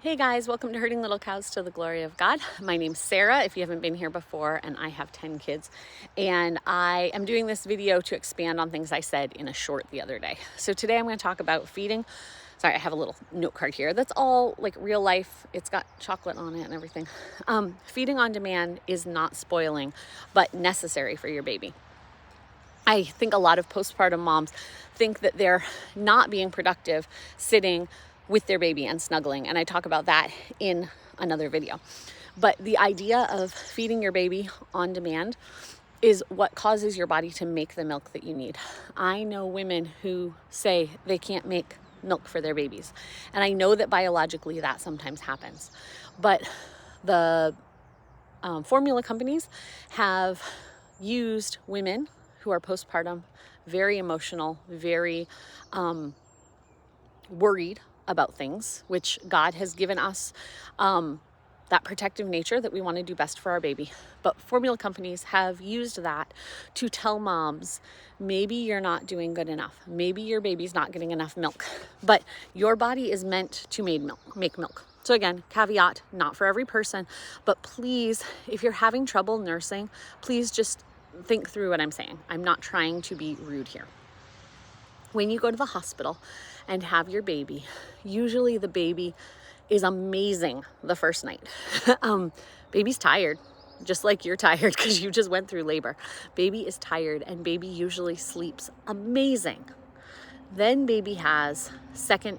Hey guys, welcome to Herding Little Cows to the Glory of God. My name's Sarah, if you haven't been here before, and I have 10 kids. And I am doing this video to expand on things I said in a short the other day. So today I'm going to talk about feeding. Sorry, I have a little note card here. That's all like real life. It's got chocolate on it and everything. Feeding on demand is not spoiling, but necessary for your baby. I think a lot of postpartum moms think that they're not being productive sitting with their baby and snuggling. And I talk about that in another video. But the idea of feeding your baby on demand is what causes your body to make the milk that you need. I know women who say they can't make milk for their babies. And I know that biologically that sometimes happens. But the formula companies have used women who are postpartum, very emotional, very worried about things, which God has given us that protective nature that we want to do best for our baby. But formula companies have used that to tell moms, maybe you're not doing good enough. Maybe your baby's not getting enough milk, but your body is meant to make milk. So again, caveat, not for every person, but please, if you're having trouble nursing, please just think through what I'm saying. I'm not trying to be rude here. When you go to the hospital and have your baby, usually the baby is amazing the first night. Baby's tired, just like you're tired because you just went through labor. Baby is tired and baby usually sleeps amazing. Then baby has second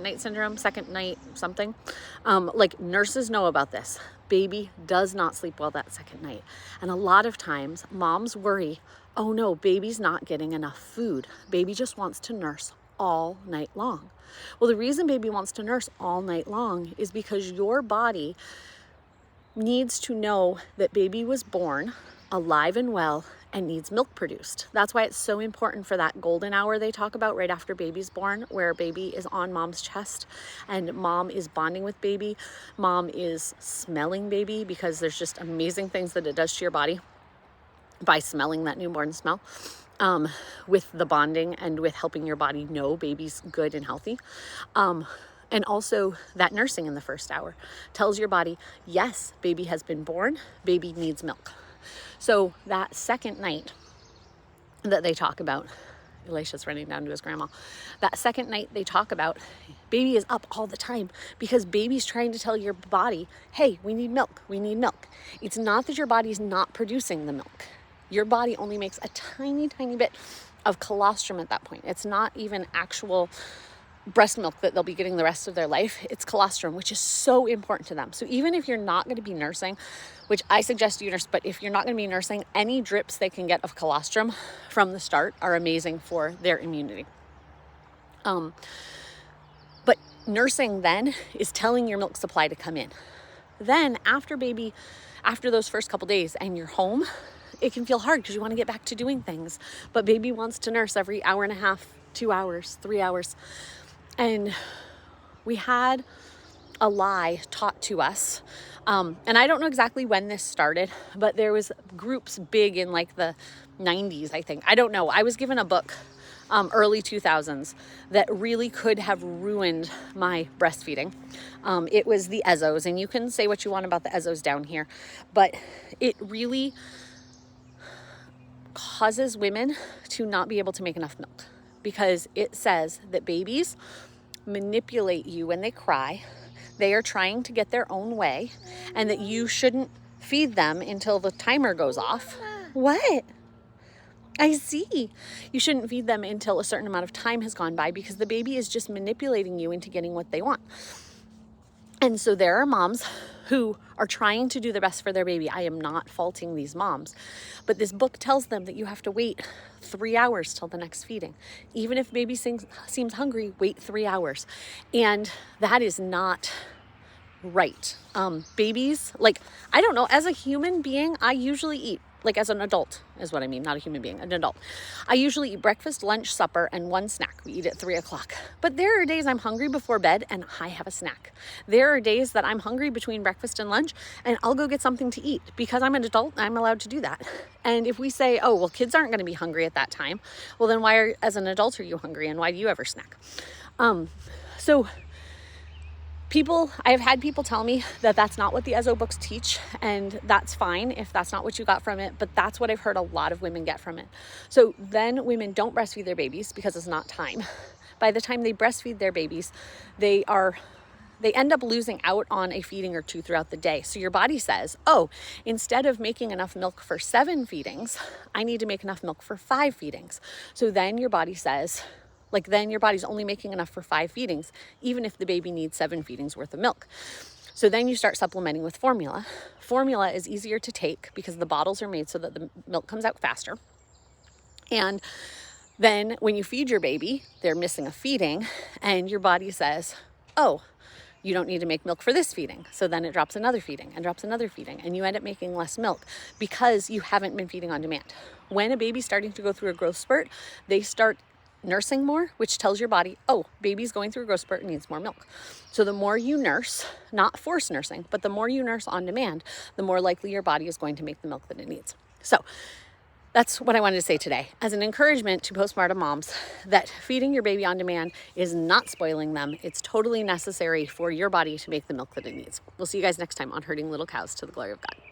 night syndrome, second night something. Like nurses know about this. Baby does not sleep well that second night. And a lot of times moms worry, oh no, baby's not getting enough food. Baby just wants to nurse all night long. Well, the reason baby wants to nurse all night long is because your body needs to know that baby was born alive and well and needs milk produced. That's why it's so important for that golden hour they talk about right after baby's born, where baby is on mom's chest and mom is bonding with baby. Mom is smelling baby because there's just amazing things that it does to your body by smelling that newborn smell, with the bonding and with helping your body know baby's good and healthy. And also that nursing in the first hour tells your body, yes, baby has been born, baby needs milk. So that second night that they talk about, Elisha's running down to his grandma. That second night they talk about, baby is up all the time because baby's trying to tell your body, hey, we need milk, we need milk. It's not that your body's not producing the milk. Your body only makes a tiny, tiny bit of colostrum at that point. It's not even actual breast milk that they'll be getting the rest of their life. It's colostrum, which is so important to them. So even if you're not going to be nursing, which I suggest you nurse, but if you're not going to be nursing, any drips they can get of colostrum from the start are amazing for their immunity. But nursing then is telling your milk supply to come in. Then after those first couple days and you're home, it can feel hard because you want to get back to doing things. But baby wants to nurse every hour and a half, 2 hours, 3 hours. And we had a lie taught to us. And I don't know exactly when this started, but there was groups big in like the 90s, I think. I don't know. I was given a book, early 2000s, that really could have ruined my breastfeeding. It was the Ezzos, and you can say what you want about the Ezzos down here, but it really causes women to not be able to make enough milk because it says that babies manipulate you when they cry. They are trying to get their own way and that you shouldn't feed them until the timer goes off. What? I see. You shouldn't feed them until a certain amount of time has gone by because the baby is just manipulating you into getting what they want. And so there are moms who are trying to do the best for their baby. I am not faulting these moms, but this book tells them that you have to wait 3 hours till the next feeding. Even if baby seems hungry, wait 3 hours. And that is not right. Babies, like, I don't know, as a human being, I usually eat, like as an adult is what I mean, not a human being, an adult. I usually eat breakfast, lunch, supper, and one snack. We eat at 3 o'clock. But there are days I'm hungry before bed and I have a snack. There are days that I'm hungry between breakfast and lunch and I'll go get something to eat because I'm an adult. I'm allowed to do that. And if we say, oh, well, kids aren't going to be hungry at that time, well, then as an adult, are you hungry and why do you ever snack? So I've had people tell me that that's not what the ESO books teach, and that's fine if that's not what you got from it, but that's what I've heard a lot of women get from it. So then women don't breastfeed their babies because it's not time. By the time they breastfeed their babies, they end up losing out on a feeding or two throughout the day. So your body says, oh, instead of making enough milk for 7 feedings, I need to make enough milk for 5 feedings. So then your body says, then your body's only making enough for 5 feedings, even if the baby needs 7 feedings worth of milk. So then you start supplementing with formula. Formula is easier to take because the bottles are made so that the milk comes out faster. And then when you feed your baby, they're missing a feeding, and your body says, oh, you don't need to make milk for this feeding. So then it drops another feeding and drops another feeding, and you end up making less milk because you haven't been feeding on demand. When a baby's starting to go through a growth spurt, they start nursing more, which tells your body, oh, baby's going through a growth spurt and needs more milk. So the more you nurse, not force nursing, but the more you nurse on demand, the more likely your body is going to make the milk that it needs. So that's what I wanted to say today as an encouragement to postpartum moms, that feeding your baby on demand is not spoiling them. It's totally necessary for your body to make the milk that it needs. We'll see you guys next time on Herding Little Cows to the Glory of God.